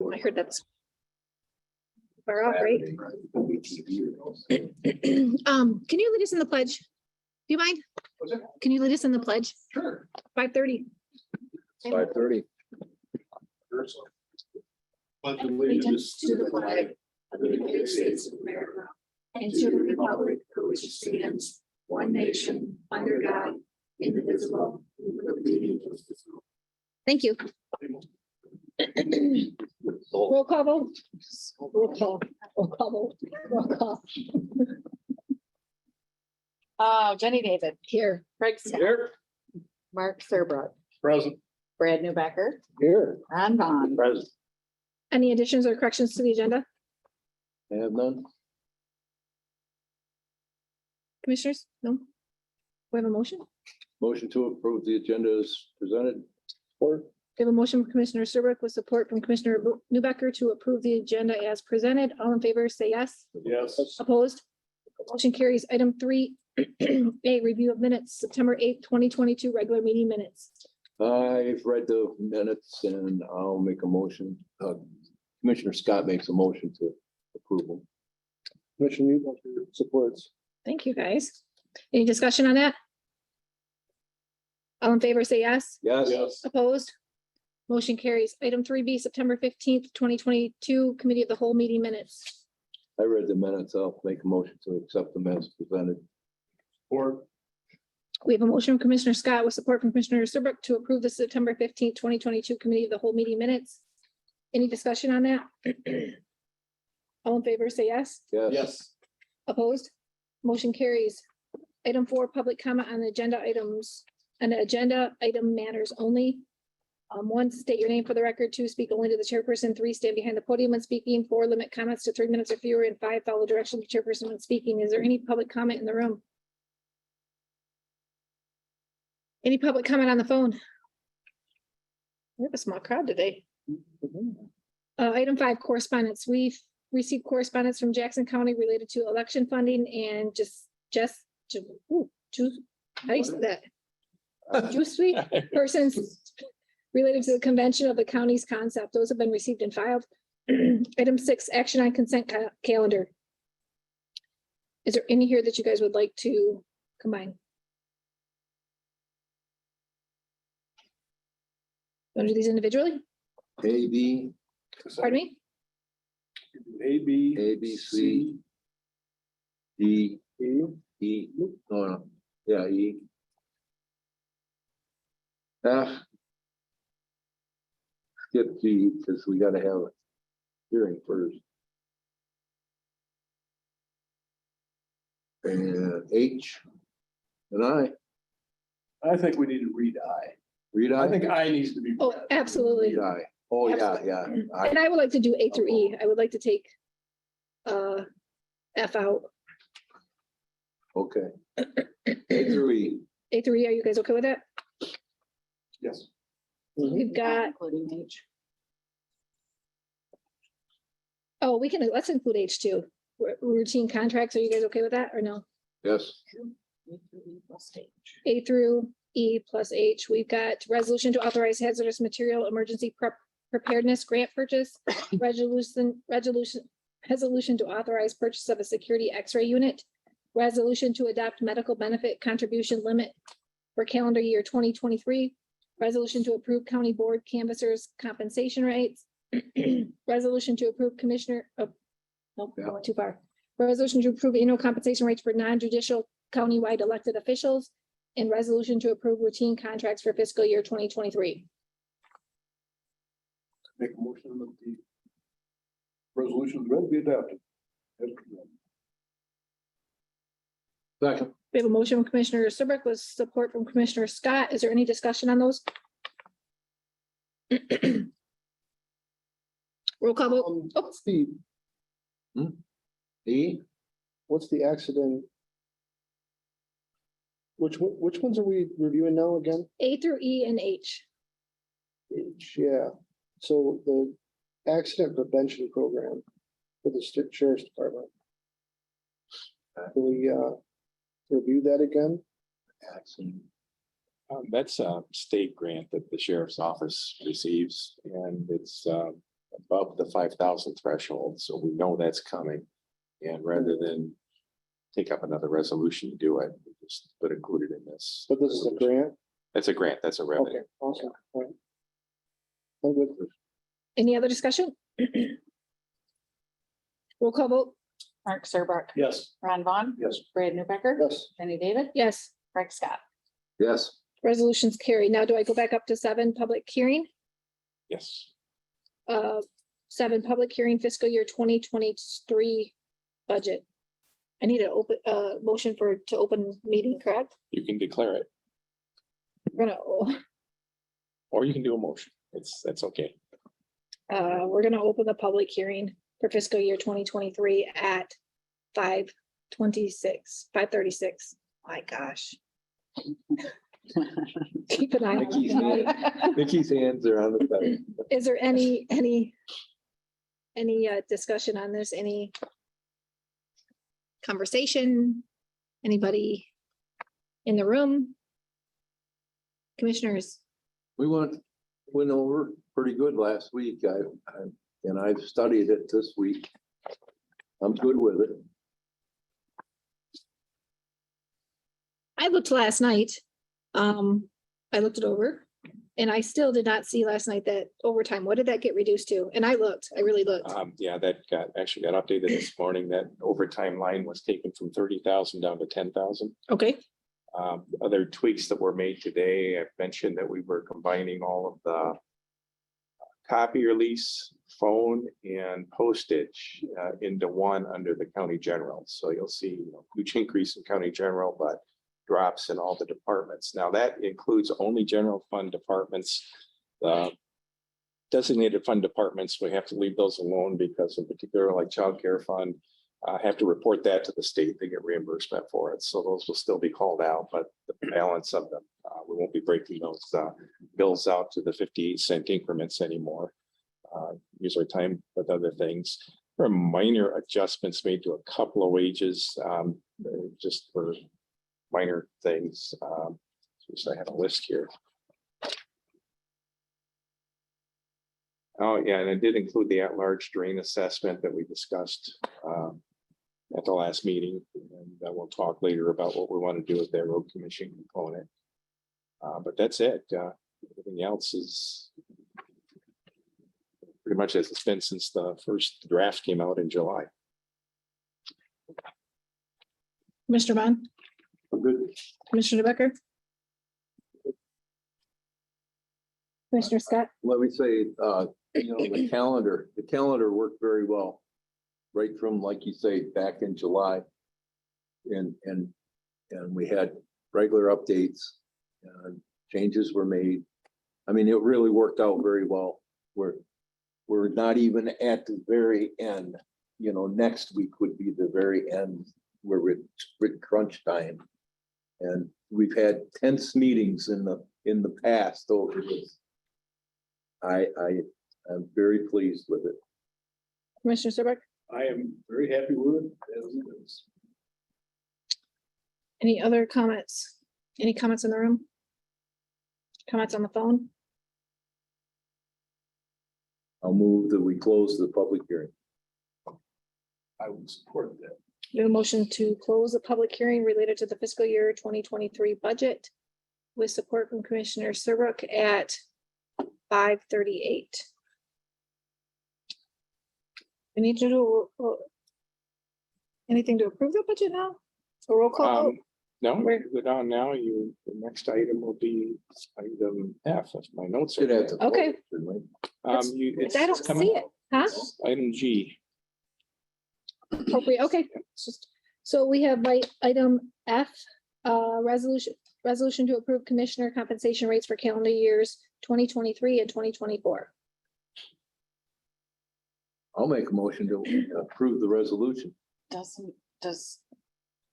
I heard that's far off, right? Can you lead us in the pledge? Do you mind? Can you lead us in the pledge? Sure. 5:30. 5:30. Pledge allegiance to the flag of the United States of America and to the republic for which it stands, one nation, under God, indivisible, with liberty and justice. Thank you. Roll call vote. Roll call. Roll call vote. Roll call. Jenny David, Here. Craig Scott, Here. Mark Serbrook, Present. Brad Newbecker, Here. Ron Vaughn. Present. Any additions or corrections to the agenda? I have none. Commissioners? No? We have a motion? Motion to approve the agenda is presented. Or We have a motion from Commissioner Serbrook with support from Commissioner Newbecker to approve the agenda as presented. All in favor, say yes. Yes. Opposed? Motion carries. Item 3A, review of minutes, September 8th, 2022, regular meeting minutes. I've read the minutes and I'll make a motion. Commissioner Scott makes a motion to approval. Commissioner Newbecker supports. Thank you, guys. Any discussion on that? All in favor, say yes. Yes. Yes. Opposed? Motion carries. Item 3B, September 15th, 2022, Committee of the Whole meeting minutes. I read the minutes. I'll make a motion to accept them as presented. Or. We have a motion from Commissioner Scott with support from Commissioner Serbrook to approve the September 15th, 2022, Committee of the Whole meeting minutes. Any discussion on that? All in favor, say yes. Yes. Yes. Opposed? Motion carries. Item 4, public comment on agenda items, an agenda item matters only. 1, state your name for the record. 2, speak only to the chairperson. 3, stand behind the podium when speaking. 4, limit comments to 3 minutes or fewer. And 5, follow direction of the chairperson when speaking. Is there any public comment in the room? Any public comment on the phone? We have a small crowd today. Item 5, correspondence. We've received correspondence from Jackson County related to election funding and how do you say that? Juicy persons related to the convention of the county's concept. Those have been received and filed. Item 6, action on consent calendar. Is there any here that you guys would like to combine? Want to do these individually? A, B, Pardon me? A, B. A, B, C, D, E, no, yeah, E. F. Skip G, because we gotta have a hearing first. And H and I think we need to read I. read I. I think I needs to be. Oh, absolutely. Read I. Oh, yeah, yeah. And I would like to do A through E. I would like to take F out. Okay. A through E. A through E, are you guys okay with that? Yes. We've got, Including H. oh, let's include H too. Routine contracts, are you guys okay with that or no? Yes. A through E plus H. We've got resolution to authorize hazardous material emergency preparedness grant purchase. Resolution to authorize purchase of a security X-ray unit. Resolution to adopt medical benefit contribution limit for calendar year 2023. Resolution to approve county board canvassers compensation rates. Resolution to approve commissioner of, nope, I went too far. Resolution to approve annual compensation rates for non-judicial countywide elected officials. And resolution to approve routine contracts for fiscal year 2023. Make a motion that the resolution will be adopted. Second. We have a motion from Commissioner Serbrook with support from Commissioner Scott. Is there any discussion on those? Roll call vote. Oh, Steve, E. what's the accident? Which ones are we reviewing now again? A through E and H. H, yeah. So the accident prevention program for the sheriff's department. Can we review that again? Accident. That's a state grant that the sheriff's office receives, and it's above the 5,000 threshold, so we know that's coming. And rather than take up another resolution to do it, we just put included in this. But this is a grant? That's a grant, that's a Okay, revenue. awesome. All right. I'm good. Any other discussion? Roll call vote? Mark Serbrook, Yes. Ron Vaughn, Yes. Brad Newbecker, Yes. Jenny David, Yes. Craig Scott. Yes, Resolutions carried. Now do I go back up to 7, public hearing? Yes, 7, public hearing fiscal year 2023 budget. I need an open, motion to open meeting, correct? you can declare it, We're gonna, or you can do a motion. That's okay. we're gonna open the public hearing for fiscal year 2023 at 5:36. My gosh. Keep an eye Nikki's on hand. it. Nikki's hands are on the button. Is there any discussion on this? Any conversation? Anybody in the room? Commissioners? We went over pretty good last week. I've studied it this week. I'm good with it. I looked last night. I looked it over and I still did not see last night that overtime. What did that get reduced to? And I really looked. Yeah, that actually got updated this morning. That overtime line was taken from 30,000 down to 10,000. Okay, Other tweaks that were made today, I've mentioned that we were combining all of the copier lease, phone and postage into one under the county general. So you'll see huge increase in county general, but drops in all the departments. Now that includes only general fund departments. Designated fund departments, we have to leave those alone because in particular like child care fund, have to report that to the state. They get reimbursement for it. So those will still be called out, but the balance of them, we won't be breaking those bills out to the 58-cent increments anymore. Use our time with other things. There are minor adjustments made to a couple of wages, just for minor things. So I have a list here. Oh, yeah, and I did include the at-large drain assessment that we discussed at the last meeting. And we'll talk later about what we want to do with that road commission component. But that's it. Everything else is pretty much as it's been since the first draft came out in July. Mr. Bond, I'm good. Commissioner Becker. Commissioner Scott, Let me say, the calendar worked very well. Right from, like you say, back in July. And we had regular updates. Changes were made. I mean, it really worked out very well. We're not even at the very end. Next week would be the very end where we're crunch time. And we've had tense meetings in the past over this. I'm very pleased with it. Commissioner Serbrook, I am very happy with it as it is. any other comments? Any comments in the room? Comments on the phone? I'll move that we close the public hearing. I would support that. We have a motion to close the public hearing related to the fiscal year 2023 budget with support from Commissioner Serbrook at 5:38. We need to do anything to approve the budget now? A roll call vote? No, Where- go down now. The next item will be item F if my notes are Should have there. to. Okay. Shouldn't we? I don't see it, huh? Item G. Appropriate, okay. It's just- So we have item F, resolution to approve commissioner compensation rates for calendar years 2023 and 2024. I'll make a motion to approve the resolution. Does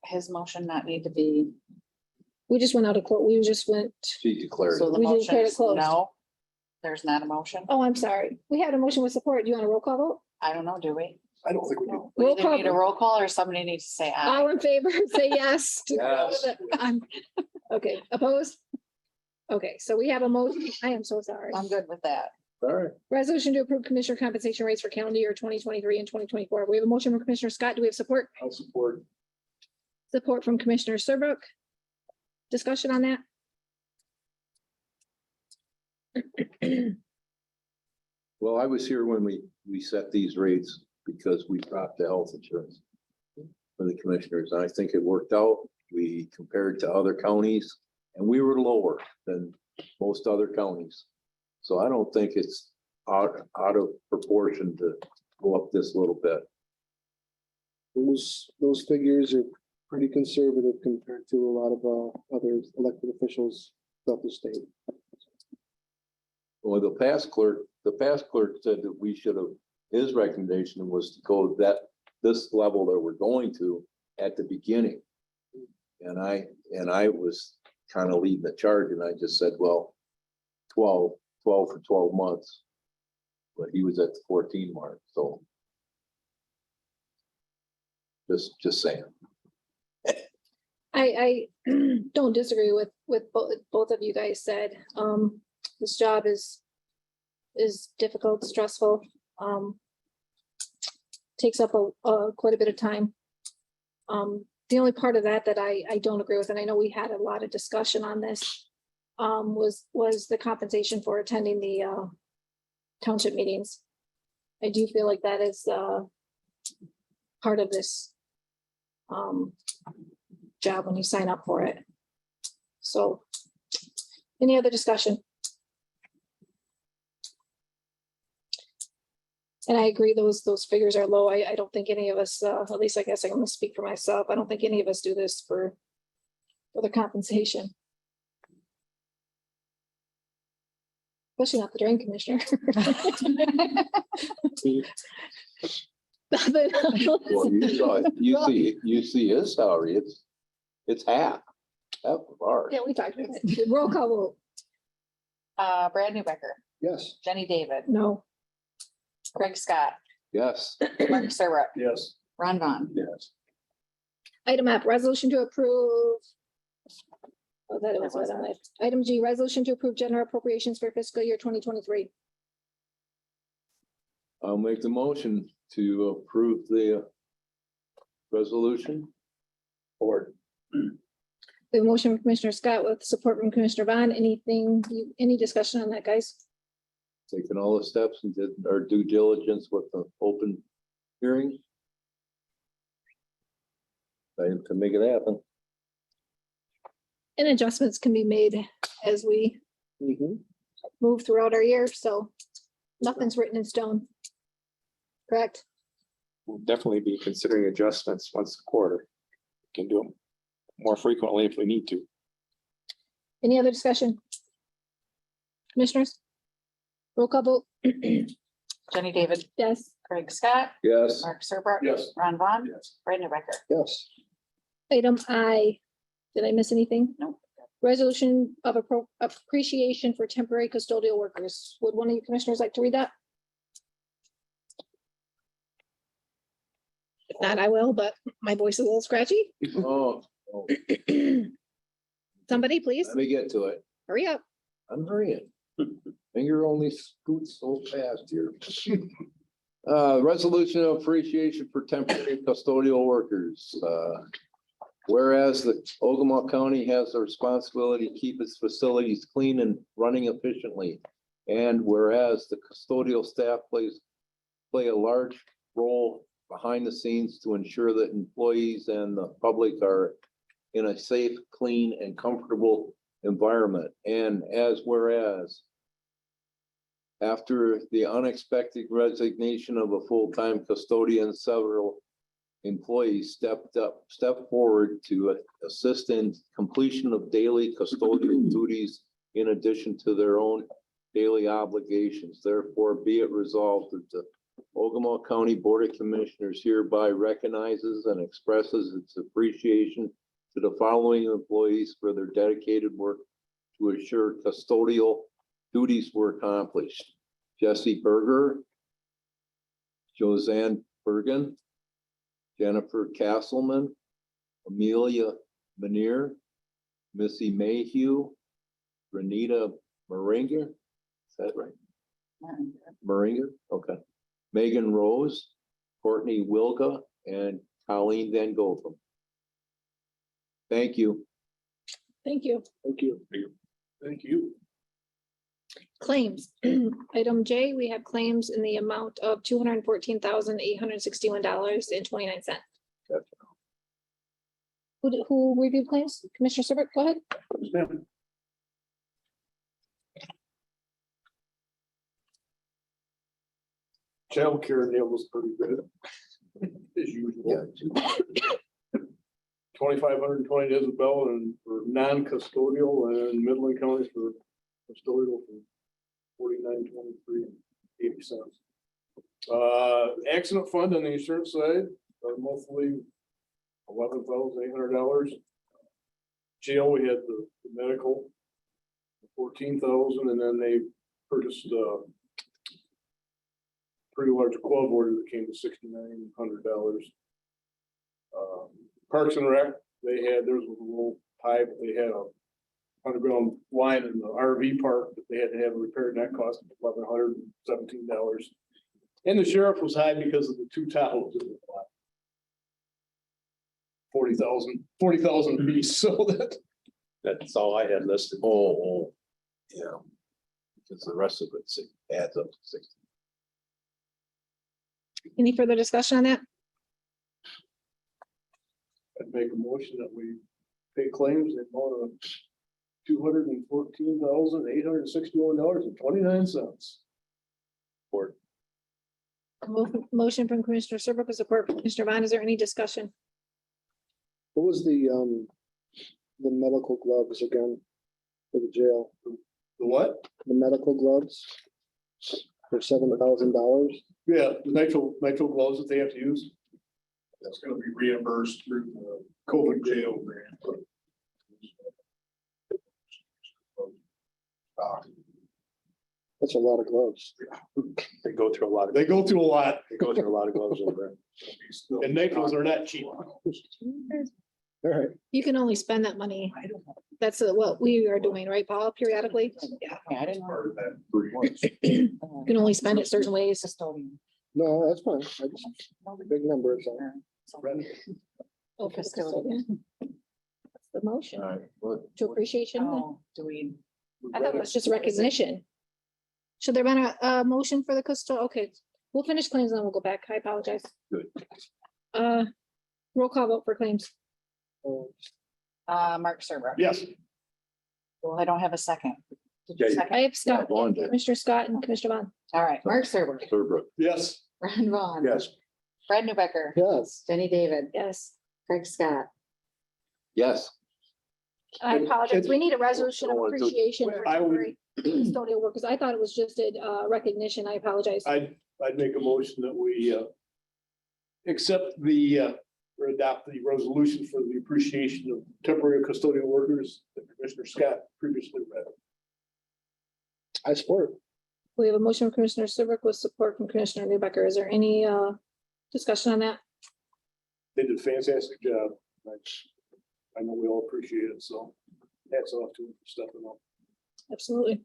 his motion not need to be, We just went out of quote, we just went, She declared so it. the We didn't motion declare it is closed. no? There's not a motion? oh, I'm sorry. We had a motion with support. Do you want a roll call vote? I don't know, do we? I don't think we do. We Roll either call. need a roll call or somebody needs to say aye. All in favor, say yes. Yes. Okay, opposed? Okay, so we have a motion. I am so sorry. I'm good with that. All right. Resolution to approve commissioner compensation rates for calendar year 2023 and 2024. We have a motion from Commissioner Scott. Do we have support? I'll support. Support from Commissioner Serbrook. Discussion on that? Well, I was here when we set these rates because we dropped the health insurance for the commissioners. And I think it worked out. We compared to other counties and we were lower than most other counties. So I don't think it's out of proportion to go up this little bit. Those figures are pretty conservative compared to a lot of other elected officials throughout the state. Well, the past clerk said that we should have, his recommendation was to go this level that we're going to at the beginning. And I was kind of leading the charge and I just said, well, 12 for 12 months. But he was at the 14 mark, so. Just saying. I don't disagree with both of you guys said. This job is difficult, stressful, takes up quite a bit of time. The only part of that I don't agree with, and I know we had a lot of discussion on this, was the compensation for attending the township meetings. I do feel like that is part of this job when you sign up for it. So, any other discussion? And I agree, those figures are low. I don't think any of us, at least I guess I'm gonna speak for myself. I don't think any of us do this for the compensation. Especially not the drain commissioner. Well, you see his salary, it's half of ours. Yeah, we talked about it. Roll call vote. Brad Newbecker, Yes. Jenny David, No. Craig Scott, Yes. Mark Serbrook, Yes. Ron Vaughn. Yes. Item F, resolution to approve. Oh, that was what on it. Item G, resolution to approve general appropriations for fiscal year 2023. I'll make the motion to approve the resolution. Or We have a motion from Commissioner Scott with support from Commissioner Vaughn. Any discussion on that, guys? taking all the steps and did our due diligence with the open hearing. To make it happen. And adjustments can be made as we move throughout our year, so nothing's written in stone. Correct? We'll definitely be considering adjustments once a quarter. Can do them more frequently if we need to. Any other discussion? Commissioners? Roll call vote. Jenny David, Yes. Craig Scott, Yes. Mark Serbrook. Yes. Ron Vaughn. Yes. Brad Newbecker. Yes. Item I. Did I miss anything? No. Resolution of appreciation for temporary custodial workers. Would one of you commissioners like to read that? If not, I will, but my voice is a little scratchy. Oh, Somebody, please, let me get to it. hurry up. I'm hurrying. Finger only scoots so fast here. Resolution of appreciation for temporary custodial workers. Whereas the Ogemaw County has the responsibility to keep its facilities clean and running efficiently. And whereas the custodial staff play a large role behind the scenes to ensure that employees and the public are in a safe, clean, and comfortable environment. And as whereas after the unexpected resignation of a full-time custodian, several employees stepped forward to assist in completion of daily custodial duties in addition to their own daily obligations. Therefore, be it resolved that the Ogemaw County Board of Commissioners hereby recognizes and expresses its appreciation to the following employees for their dedicated work to assure custodial duties were accomplished. Jesse Berger, Josanne Bergen, Jennifer Castleman, Amelia Manier, Missy Mayhew, Renita Maringer, is that right? Moringa, okay. Megan Rose, Courtney Wilka, and Colleen Van Gotham. Thank you. Thank you. Thank you. Thank you. Claims. Item J, we have claims in the amount of $214,861.29. Who reviewed claims? Commissioner Serbrook, go ahead. Child care nail was pretty good. As Yeah. usual. 2,520 Isabel and for non-custodial and Midland counties for custodial for 49.23 80 cents. Accident fund on the insurance side, monthly $11,800. Jail, we had the medical 14,000, and then they purchased pretty large club order that came to $6,900. Parks and Rec, they had, theirs was a little pipe, they had a underground line in the RV park that they had to have repaired, and that cost $1,117. And the sheriff was high because of the two towels in the lot. 40,000 apiece, so that's all I had listed. Oh, yeah. Because the rest of it adds up to 60. Any further discussion on that? I'd make a motion that we pay claims in amount of $214,861.29. Or Motion from Commissioner Serbrook with support from Commissioner Vaughn. Is there any discussion? What was the medical gloves again for the jail? the what? The medical gloves for $7,000. Yeah, the nitrile gloves that they have to use. That's gonna be reimbursed through the COVID jail grant. That's a lot of gloves. They go through a lot. They go through a lot of gloves over there. And nitrils are not cheap. All right. You can only spend that money. That's what we are doing, right, Paul, periodically? Yeah, I didn't know. Part of that. You can only spend it certain ways. Custodian. No, that's fine. I just, big numbers. Oh, for the custodian. That's the motion All right. Well, to appreciation. Oh, do we? I thought it was just recognition. Should there been a motion for the custodian? Okay, we'll finish claims and then we'll go back. I apologize. Good. Roll call vote for claims. Mark Serbrook. Yes. Well, I don't have a second. Did you Yeah, second? I have Scott, Vaughn did. Commissioner Scott and Commissioner Vaughn. All right, Mark Serbrook, Serbrook. Yes. Ron Vaughn. Yes. Brad Newbecker. Yes. Jenny David. Yes, Craig Scott. Yes. I apologize. We need a resolution of Don't want to- appreciation for I would- temporary custodial workers. I thought it was just a recognition. I apologize. I'd make a motion that we accept the or adopt the resolution for the appreciation of temporary custodial workers that Commissioner Scott previously read. I support. We have a motion from Commissioner Serbrook with support from Commissioner Newbecker. Is there any discussion on that? They did a fantastic job. I know we all appreciate it, so hats off to them for stepping up. Absolutely.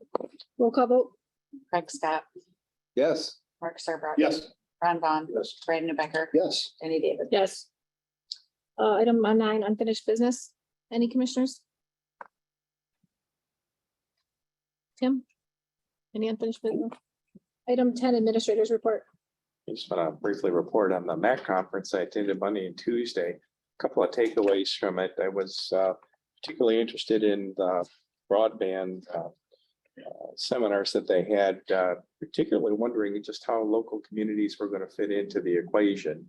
Roll call vote. Craig Scott. Yes. Mark Serbrook. Yes. Ron Vaughn. Yes. Brad Newbecker. Yes. Jenny David. Yes. Item 9, unfinished business. Any commissioners? Tim? Any unfinished business? Item 10, administrators report. I just want to briefly report on the MAC conference I attended Monday and Tuesday. A couple of takeaways from it. I was particularly interested in the broadband seminars that they had, particularly wondering just how local communities were going to fit into the equation.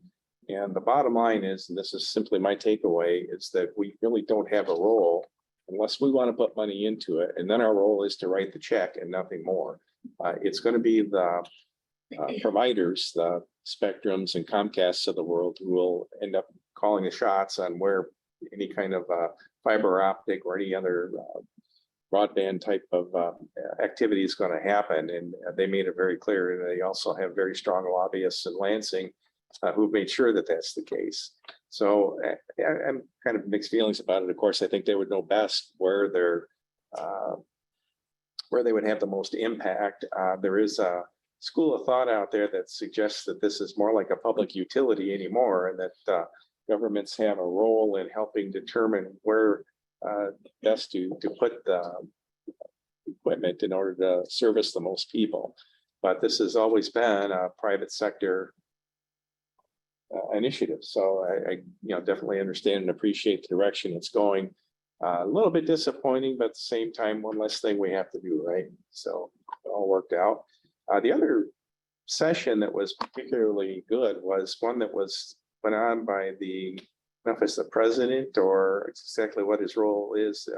And the bottom line is, and this is simply my takeaway, is that we really don't have a role unless we want to put money into it. And then our role is to write the check and nothing more. It's going to be the providers, the Spectrums and Comcasts of the world, who will end up calling the shots on where any kind of fiber optic or any other broadband type of activity is going to happen. And they made it very clear. And they also have very strong lobbyists in Lansing who've made sure that that's the case. So I'm kind of mixed feelings about it. Of course, I think they would know best where where they would have the most impact. There is a school of thought out there that suggests that this is more like a public utility anymore, and that governments have a role in helping determine where best to put the equipment in order to service the most people. But this has always been a private sector initiative. So I definitely understand and appreciate the direction it's going. A little bit disappointing, but at the same time, one less thing we have to do, right? So it all worked out. The other session that was particularly good was one that was put on by the, I don't know if it's the president or exactly what his role is,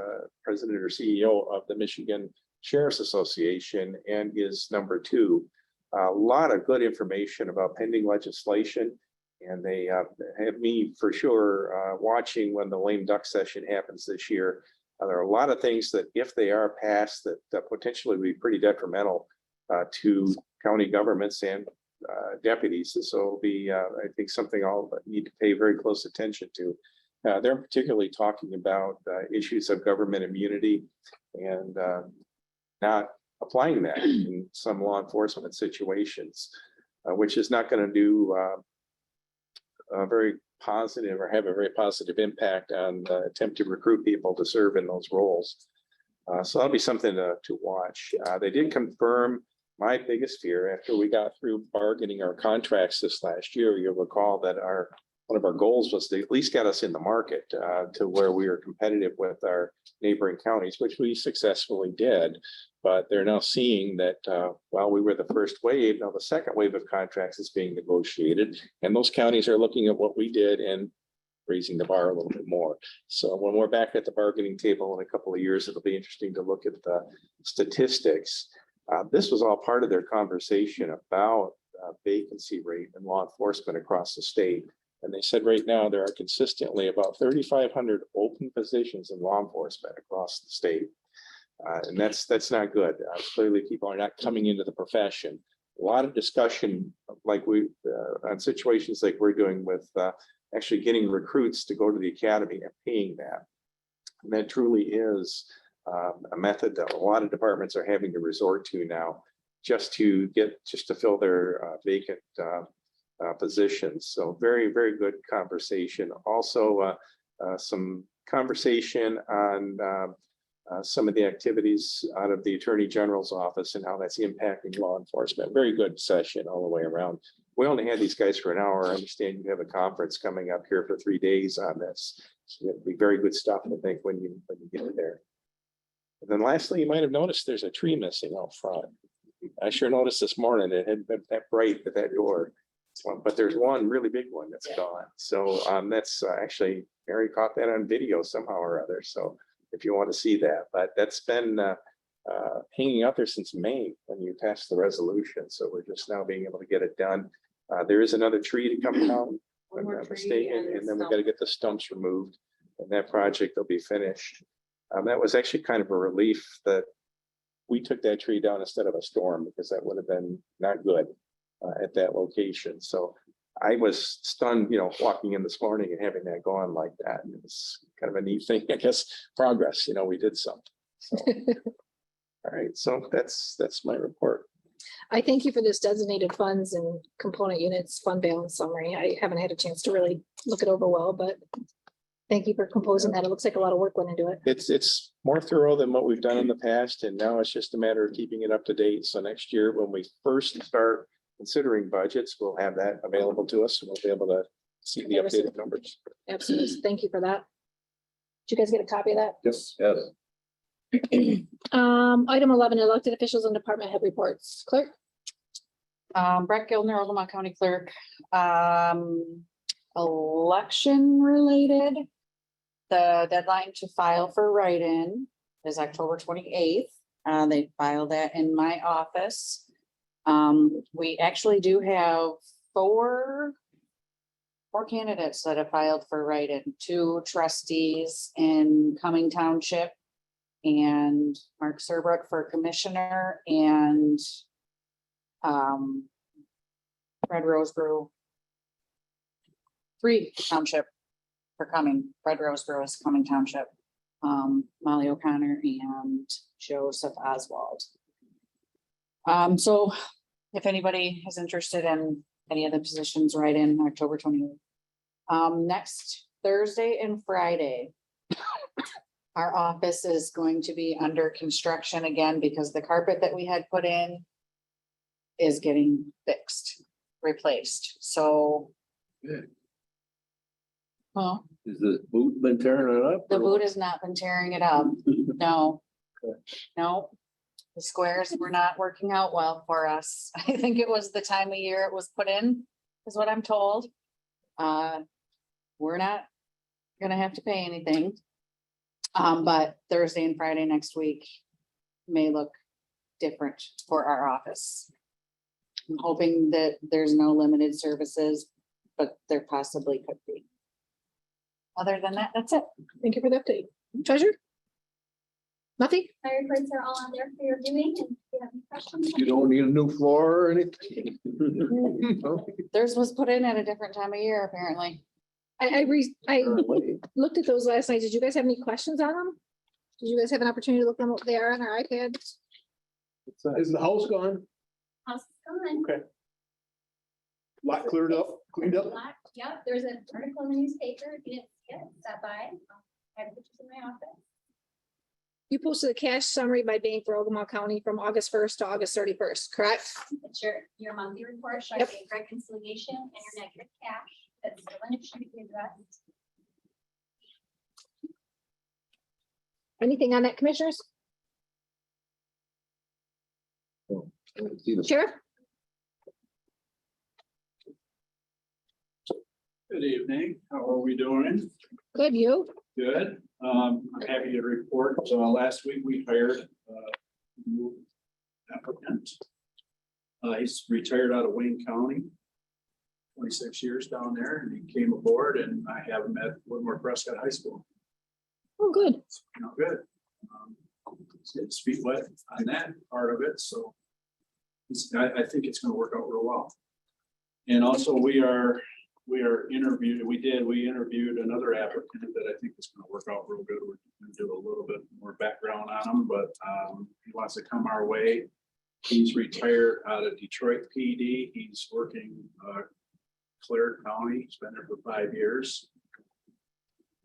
president or CEO of the Michigan Sheriff's Association, and his number two. A lot of good information about pending legislation. And they have me for sure watching when the lame duck session happens this year. There are a lot of things that, if they are passed, that potentially would be pretty detrimental to county governments and deputies. So it'll be, I think, something I'll need to pay very close attention to. They're particularly talking about issues of government immunity and not applying that in some law enforcement situations, which is not going to do very positive or have a very positive impact on the attempt to recruit people to serve in those roles. So that'll be something to watch. They did confirm my biggest fear after we got through bargaining our contracts this last year. You'll recall that one of our goals was to at least get us in the market to where we are competitive with our neighboring counties, which we successfully did. But they're now seeing that while we were the first wave, now the second wave of contracts is being negotiated, and those counties are looking at what we did and raising the bar a little bit more. So when we're back at the bargaining table in a couple of years, it'll be interesting to look at the statistics. This was all part of their conversation about vacancy rate in law enforcement across the state. And they said right now there are consistently about 3,500 open positions in law enforcement across the state. And that's not good. Clearly, people are not coming into the profession. A lot of discussion, like on situations like we're doing with actually getting recruits to go to the academy and paying that. And that truly is a method that a lot of departments are having to resort to now, just to fill their vacant positions. So very, very good conversation. Also, some conversation on some of the activities out of the Attorney General's office and how that's impacting law enforcement. Very good session all the way around. We only had these guys for an hour. I understand you have a conference coming up here for 3 days on this. So it'll be very good stuff, I think, when you get there. And then lastly, you might have noticed there's a tree missing out front. I sure noticed this morning, it had been that bright at that door. But there's one really big one that's gone. So that's actually, Mary caught that on video somehow or other. So if you want to see that, but that's been hanging out there since May when you passed the resolution. So we're just now being able to get it done. There is another tree to come down, if I'm not mistaken, and then we've got to get the stumps removed, and that project will be finished. That was actually kind of a relief that we took that tree down instead of a storm, because that would have been not good at that location. So I was stunned, walking in this morning and having that gone like that. It was kind of a neat thing, I guess. Progress, we did something. So, all right, so that's my report. I thank you for this designated funds and component units fund balance summary. I haven't had a chance to really look it over well, but thank you for composing that. It looks like a lot of work went into it. It's more thorough than what we've done in the past, and now it's just a matter of keeping it up to date. So next year, when we first start considering budgets, we'll have that available to us, and we'll be able to see the updated numbers. Absolutely. Thank you for that. Did you guys get a copy of that? Yes. Item 11, elected officials and department head reports. Clerk? Brett Gildner, Ogemaw County Clerk. Election related. The deadline to file for write-in is October 28th. They filed that in my office. We actually do have four candidates that have filed for write-in, 2 trustees in Cumming Township and Mark Serbrook for commissioner, and Red Rose Brew 3 Township for Cumming. Red Rose Brew is Cumming Township. Molly O'Connor and Joseph Oswald. So if anybody is interested in any of the positions, write in October 28th. Next Thursday and Friday, our office is going to be under construction again because the carpet that we had put in is getting fixed, replaced. So. Good. Well, Is the boot been tearing it up? the or boot what? has not been tearing it up. No. Okay. No. The squares were not working out well for us. I think it was the time of year it was put in, is what I'm told. We're not gonna have to pay anything. But Thursday and Friday next week may look different for our office. I'm hoping that there's no limited services, but there possibly could be. Other than that, that's it. Thank you for the update. Treasurer? Nothing? My reports are all on there for your viewing, and if you have any questions. You don't need a new floor or anything? Theirs was put in at a different time of year, apparently. I looked at those last night. Did you guys have any questions on them? Did you guys have an opportunity to look them up there on our iPads? Is the house gone? How's it going? Lot cleared up, cleaned up? Yep, there's an article in the newspaper. If you didn't see it, stop by. I have pictures in my office. You posted a cash summary by bank for Ogemaw County from August 1st to August 31st, correct? It's your monthly report showing Yep. your reconciliation and your negative cash. That's still an issue to be addressed. Anything on that, commissioners? See the Sheriff? Good evening. How are we doing? Good, you? Good. I'm happy to report. Last week we hired a new applicant. He's retired out of Wayne County. 26 years down there, and he came aboard, and I have him at Woodmore Prescott High School. Oh, good. Good. He's getting his feet wet on that part of it, so I think it's going to work out real well. And also we interviewed another applicant that I think is going to work out real good. We're going to do a little bit more background on him, but he wants to come our way. He's retired out of Detroit PD. He's working Clare County. He's been there for 5 years.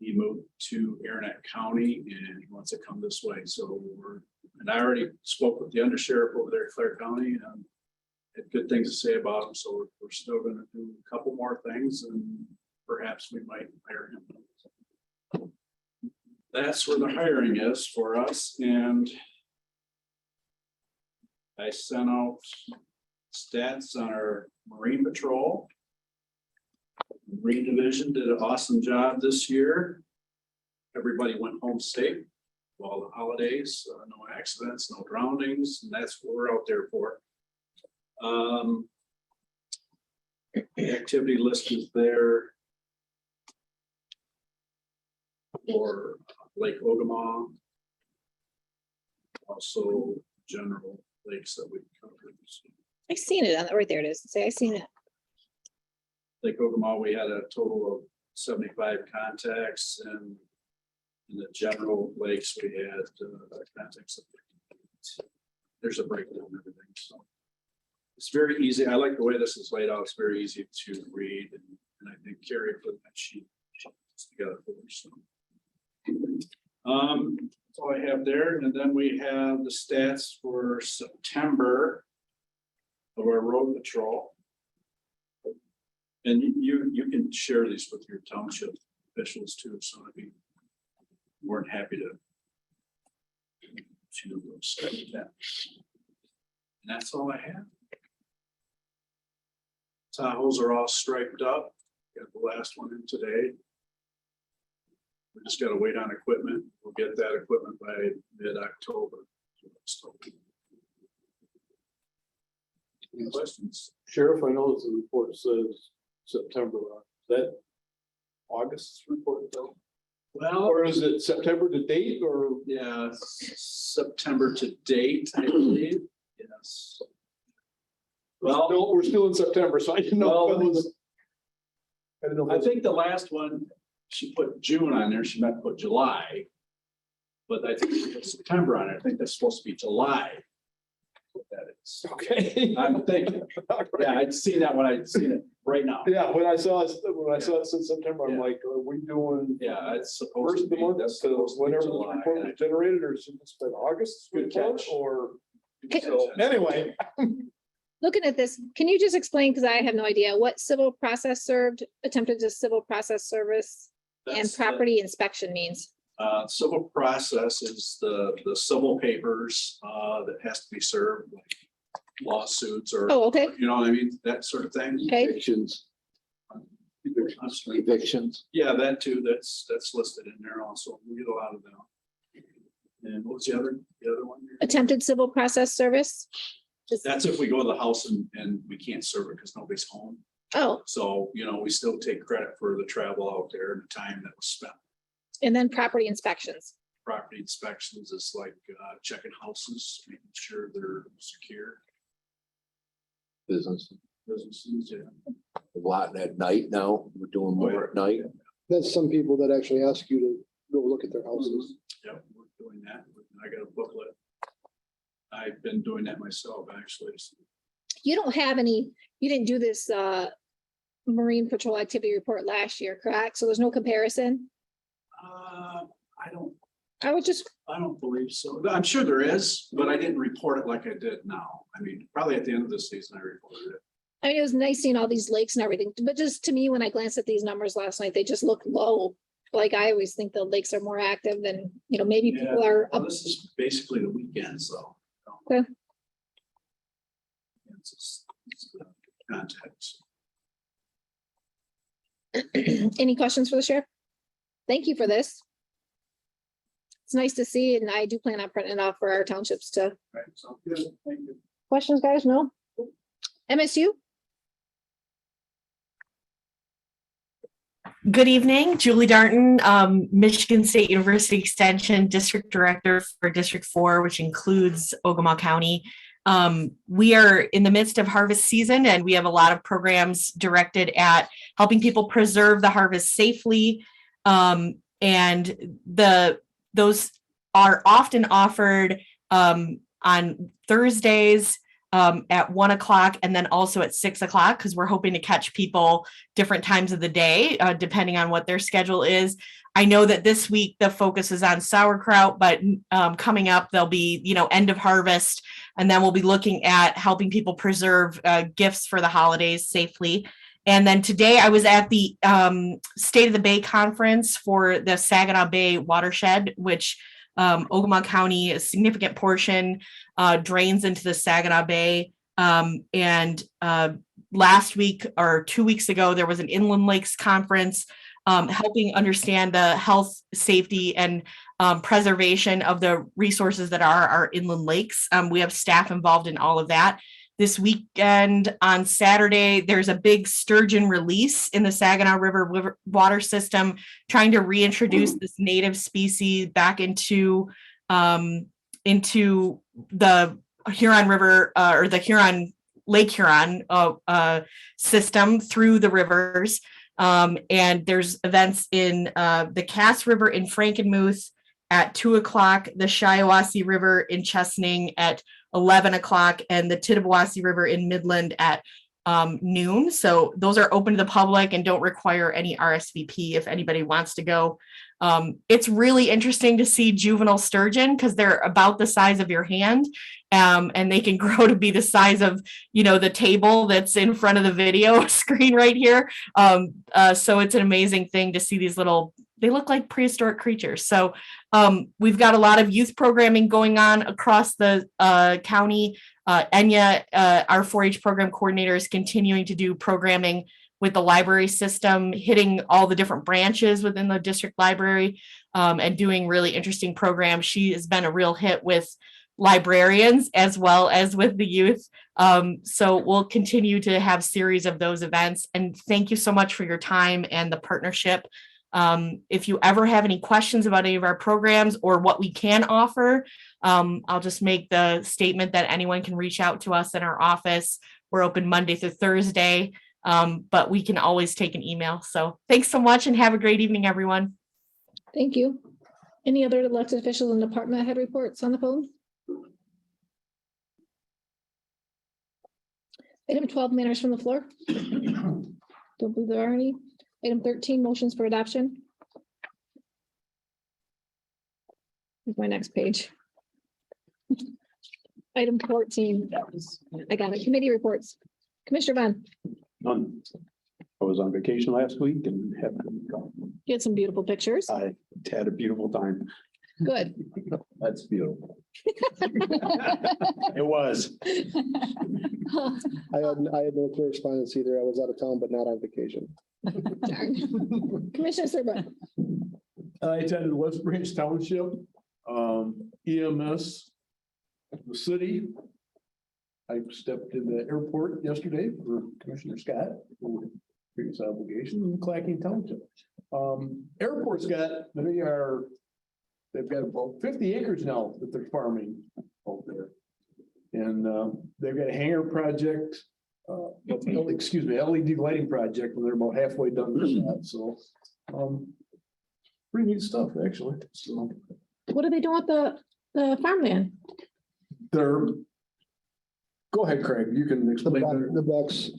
He moved to Aranet County and he wants to come this way. So I already spoke with the undersheriff over there at Clare County and had good things to say about him. So we're still going to do a couple more things and perhaps we might hire him. That's where the hiring is for us. And I sent out stats on our Marine Patrol. Marine Division did an awesome job this year. Everybody went home safe. All the holidays, no accidents, no drownings, and that's what we're out there for. The activity list is there for Lake Ogemaw. Also general lakes that we covered. I seen it on, right there it is. Say, I seen it. Lake Ogemaw, we had a total of 75 contacts, and in the general lakes, we had contacts of 58. There's a breakdown of everything, so. It's very easy. I like the way this is laid out. It's very easy to read, and I think Carrie put that sheet together for us. So. That's all I have there, and then we have the stats for September of our road patrol. And you can share these with your township officials too, so I'd be more than happy to study that. And that's all I have. Tahoes are all striped up. Got the last one in today. We just gotta wait on equipment. We'll get that equipment by mid-October. Any questions? Sheriff, I know the report says September, is that August's report though? Well, Or is it September to date or? yeah, September to date, I believe, yes. Well, No, we're still in September, so I didn't know. if it well, was- I didn't know. if it I was- think the last one, she put June on there, she meant to put July. But I think it's September on it. I think that's supposed to be July. What that is. Okay. I'm thinking, yeah, I'd see that when I'd seen it right now. Yeah, when I saw it since September, I'm Yeah. like, are we doing Yeah, it's supposed first to of the be, month, that's to supposed to be whenever the July. report was generated, or should it been August? Good catch. Or, Okay. so, anyway. Looking at this, can you just explain, because I have no idea, what civil process served, attempted to civil process service and That's the- property inspection means? Civil process is the civil papers, that has to be served, like lawsuits or, Oh, okay, you know what I mean, that sort of thing. okay. Evictions, I'm sorry. evictions. Yeah, that too, that's listed in there also. We get a lot of them. And what was the other one? Attempted civil process service? Just- That's if we go to the house and we can't serve it because nobody's home. Oh, So, you know, we still take credit for the travel out there and the time that was spent. and then property inspections. Property inspections is like checking houses, making sure they're secure. Business, Businesses, yeah. a lot at night now. We're doing more at night. There's some people that actually ask you to go look at their houses. Yep, we're doing that. I got a booklet. I've been doing that myself, actually. You don't have any, you didn't do this Marine Patrol activity report last year, correct? So there's no comparison? I would just, I don't believe so. I'm sure there is, but I didn't report it like I did now. I mean, probably at the end of the season, I reported it. I mean, it was nice seeing all these lakes and everything, but just to me, when I glanced at these numbers last night, they just look low. Like I always think the lakes are more active than, you know, maybe people are Well, up. this is basically the weekends, though. Okay. It's context. Any questions for the sheriff? Thank you for this. It's nice to see, and I do plan on printing it off for our townships to. Right, so good, thank you. Questions, guys? No? MSU? Good evening, Julie Darton, Michigan State University Extension District Director for District 4, which includes Ogemaw County. We are in the midst of harvest season, and we have a lot of programs directed at helping people preserve the harvest safely. And those are often offered on Thursdays at 1 o'clock and then also at 6 o'clock, because we're hoping to catch people different times of the day, depending on what their schedule is. I know that this week the focus is on sauerkraut, but coming up, there'll be, end of harvest. And then we'll be looking at helping people preserve gifts for the holidays safely. And then today I was at the State of the Bay Conference for the Saginaw Bay watershed, which Ogemaw County, a significant portion drains into the Saginaw Bay. And last week or 2 weeks ago, there was an Inland Lakes Conference helping understand the health, safety, and preservation of the resources that are our inland lakes. We have staff involved in all of that. This weekend on Saturday, there's a big sturgeon release in the Saginaw River water system, trying to reintroduce this native species back into the Huron River or the Lake Huron system through the rivers. And there's events in the Cass River in Frankenmuth at 2 o'clock, the Shiawassee River in Chesaning at 11 o'clock, and the Tittabawassee River in Midland at noon. So those are open to the public and don't require any RSVP if anybody wants to go. It's really interesting to see juvenile sturgeon because they're about the size of your hand, and they can grow to be the size of, the table that's in front of the video screen right here. So it's an amazing thing to see these they look like prehistoric creatures. So we've got a lot of youth programming going on across the county. Enya, our 4-H program coordinator, is continuing to do programming with the library system, hitting all the different branches within the district library, and doing really interesting programs. She has been a real hit with librarians as well as with the youth. So we'll continue to have series of those events. And thank you so much for your time and the partnership. If you ever have any questions about any of our programs or what we can offer, I'll just make the statement that anyone can reach out to us in our office. We're open Monday through Thursday, but we can always take an email. So thanks so much and have a great evening, everyone. Thank you. Any other elected officials and department head reports on the phone? Item 12, matters from the floor. Don't believe there are any. Item 13, motions for adoption. Here's my next page. Item 14, I got it. Committee reports. Commissioner Vaughn, None. I was on vacation last week and you had some beautiful pictures. I had a beautiful time. Good. That's beautiful. It was. I had no correspondence either. I was out of town, but not on vacation. Darn. Commissioner Serbrook, I attended West Branch Township, EMS, the city. I stepped in the airport yesterday for Commissioner Scott, for previous obligation in Clacking Township. Airport's they've got about 50 acres now that they're farming out there. And they've got a hangar project, LED lighting project, and they're about halfway done with that, so. Pretty neat stuff, actually, so. what are they doing with the farmland? They're. Go ahead, Craig, you can explain. better. The Bucks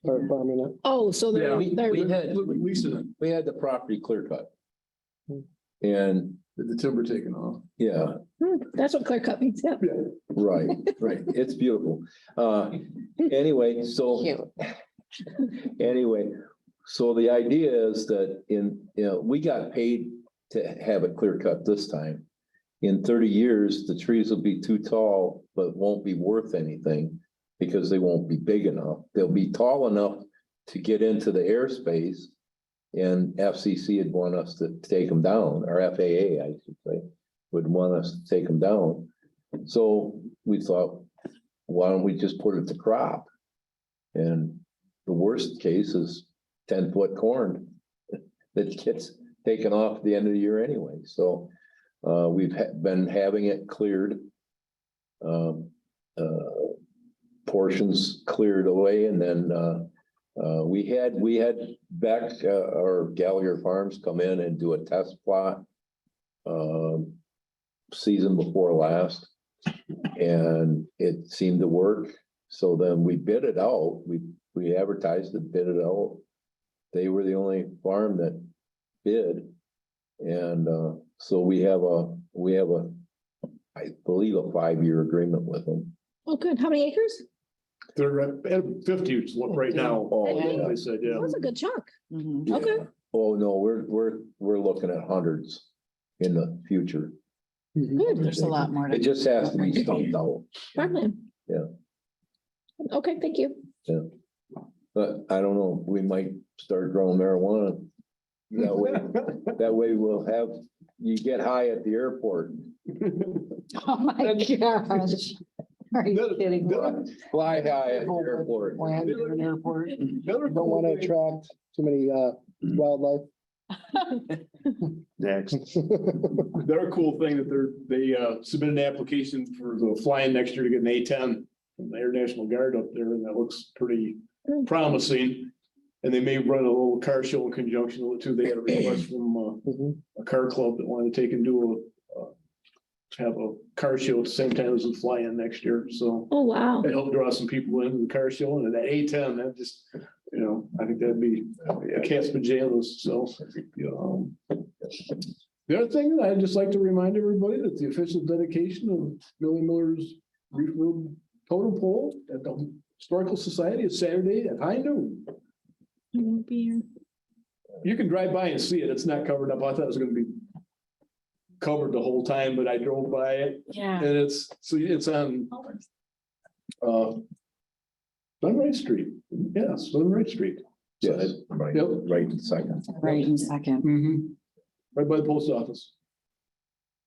are farming it. Oh, so Yeah, they're we had- Lisa, We had the property clear cut. And the timber taken off. yeah, that's what clear cut means. Yeah. right, right. It's beautiful. Anyway, so. Cute. Anyway, so the idea is that we got paid to have it clear cut this time. In 30 years, the trees will be too tall, but won't be worth anything because they won't be big enough. They'll be tall enough to get into the airspace. And FCC would want us to take them down, or FAA, I should say, would want us to take them down. So we thought, why don't we just put it to crop? And the worst case is 10-foot corn that gets taken off at the end of the year anyway. So we've been having it cleared, portions cleared away, and then we had Beck or Gallagher Farms come in and do a test plot season before last, and it seemed to work. So then we bid it out. We advertised it, bid it out. They were the only farm that bid, and so we have a I believe a 5-year agreement with them. Oh, good. How many acres? They're at 50 right now. Oh, Yeah. They said, yeah. That's a good chunk. Mhm. Okay. Oh, no, we're looking at hundreds in the future. Good. There's a lot more. It just has to be stumped out, Farmland. Yeah. Okay, thank you. but I don't know, we might start growing marijuana. That way we'll have, you get high at the airport. Oh, my gosh. Are you kidding? Fly high at the airport. Land in an airport. Another Don't want to cool thing- attract too many wildlife. Next. Another cool thing that they submitted an application for the flying next year to get an A-10 from the Air National Guard up there, and that looks pretty promising. And they may run a little car show in conjunction with it too. They had a request from a car club that wanted to take and do have a car show at the same time as the fly-in next year, so. Oh, wow. It helped draw some people into the car show, and that A-10, that just, I think that'd be a cat's pajamas, so. The other thing, I'd just like to remind everybody that the official dedication of Millie Miller's Reef Road Totem Pole at the Historical Society is Saturday at high noon. I won't be here. You can drive by and see it, it's not covered up, I thought it was gonna be covered the whole time, but I drove by it, Yeah. and it's on Sunrise Street, yeah, Sunrise Street. Yes, right, Yep. right in second. Right in a second. Mhm. Right by the post office.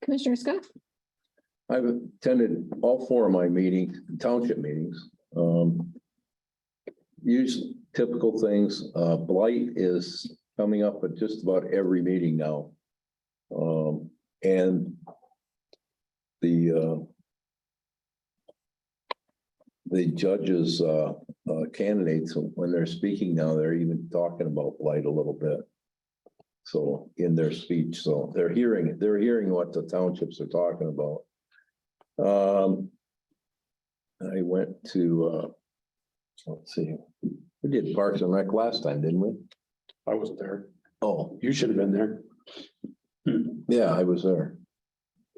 Commissioner Scott? I've attended all 4 of my meetings, township meetings. Usually typical things, blight is coming up at just about every meeting now. And the judges, candidates, when they're speaking now, they're even talking about blight a little bit. So in their speech, so they're hearing what the townships are talking about. I went to, let's see, we did Parks and Rec last time, didn't we? I wasn't there. Oh, You should have been there. yeah, I was there.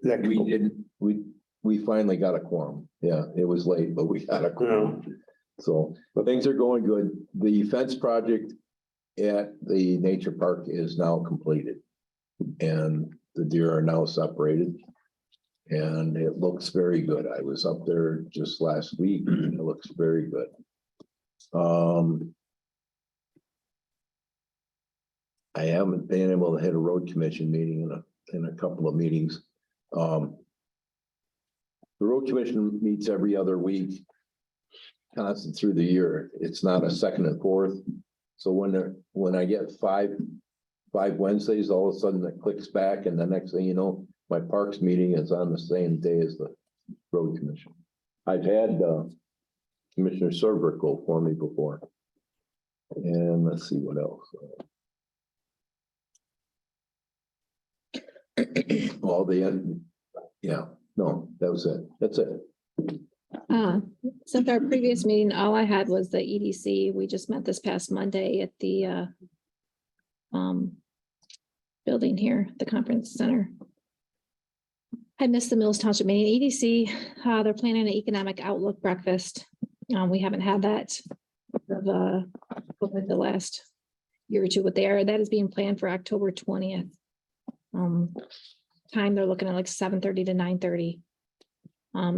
That We didn't, we finally got a quorum. Yeah, it was late, but we got a quorum. So, but things are going good. The fence project at the nature park is now completed. And the deer are now separated. And it looks very good. I was up there just last week. And it looks very good. I haven't been able to hit a road commission meeting in a couple of meetings. The road commission meets every other week. Constant through the year. It's not a second and fourth. So when I get five Wednesdays, all of a sudden it clicks back, and the next thing you know, my parks meeting is on the same day as the road commission. I've had Commissioner Serber go for me before. And let's see what else. All the end. Yeah, no, that was it. That's it. Since our previous meeting, all I had was the EDC. We just met this past Monday at the building here, the conference center. I missed the Mills Township meeting. EDC, they're planning an economic outlook breakfast. We haven't had that over the last year or two, but that is being planned for October 20th. Time they're looking at like 7:30 to 9:30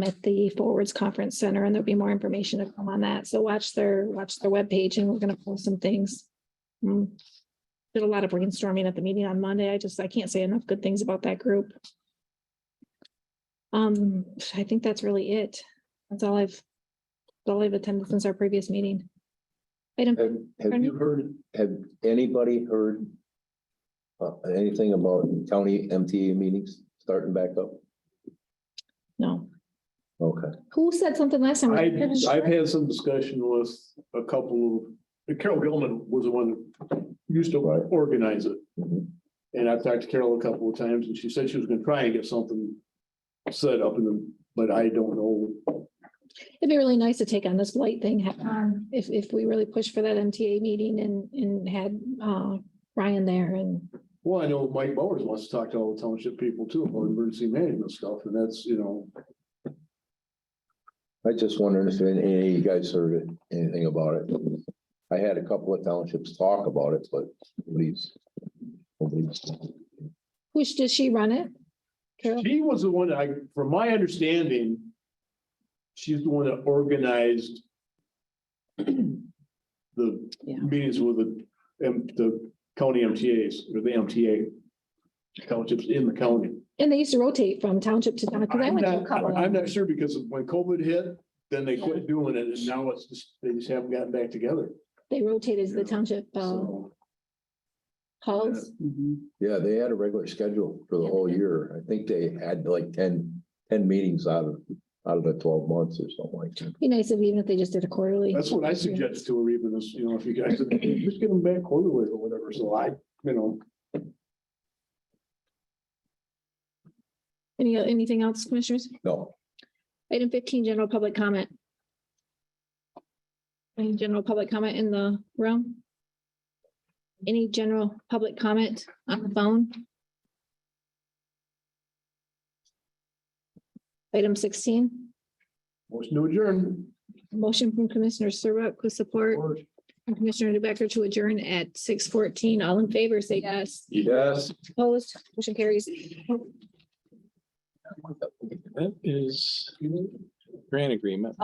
at the Forwards Conference Center, and there'll be more information to come on that. So watch their webpage, and we're going to post some things. Did a lot of brainstorming at the meeting on Monday. I can't say enough good things about that group. I think that's really it. That's all I've attended since our previous meeting. Have anybody heard anything about county MTA meetings starting back up? No. Okay. Who said something last time? I've had some discussion with a couple of, Carol Gilman was the one that used to Right. organize it. Mhm. And I've talked to Carol a couple of times, and she said she was gonna try and get something set up but I don't know. It'd be really nice to take on this blight thing, if we really push for that MTA meeting and had Ryan there and. Well, I know Mike Bowers wants to talk to all the township people too about emergency management stuff, and that's, I just wondered if any of you guys heard anything about it. I had a couple of townships talk about it, but nobody's. Does she run it? Carol? she was the one from my understanding, she's the one that organized the Yeah. meetings with the county MTAs or the MTA townships in the county. And they used to rotate from township to township, because I went to a couple. I'm not sure, because when COVID hit, then they quit doing it, and now they just haven't gotten back together. They rotated the township So, halls. Yeah, they had a regular schedule for the whole year. I think they had like 10 meetings out of the 12 months or something like that. Be nice even if they just did a quarterly. that's what I suggested to her, even as, if you guys, just get them back quarterly or whatever, so Anything else, commissioners? No, Item 15, general public comment. Any general public comment in the room? Any general public comment on the phone? Item 16, motion to adjourn. motion from Commissioner Serbrook with support from Commissioner Newbecker to adjourn at 6:14. All in favor, say yes. yes. Opposed, motion carries. That is grant agreement.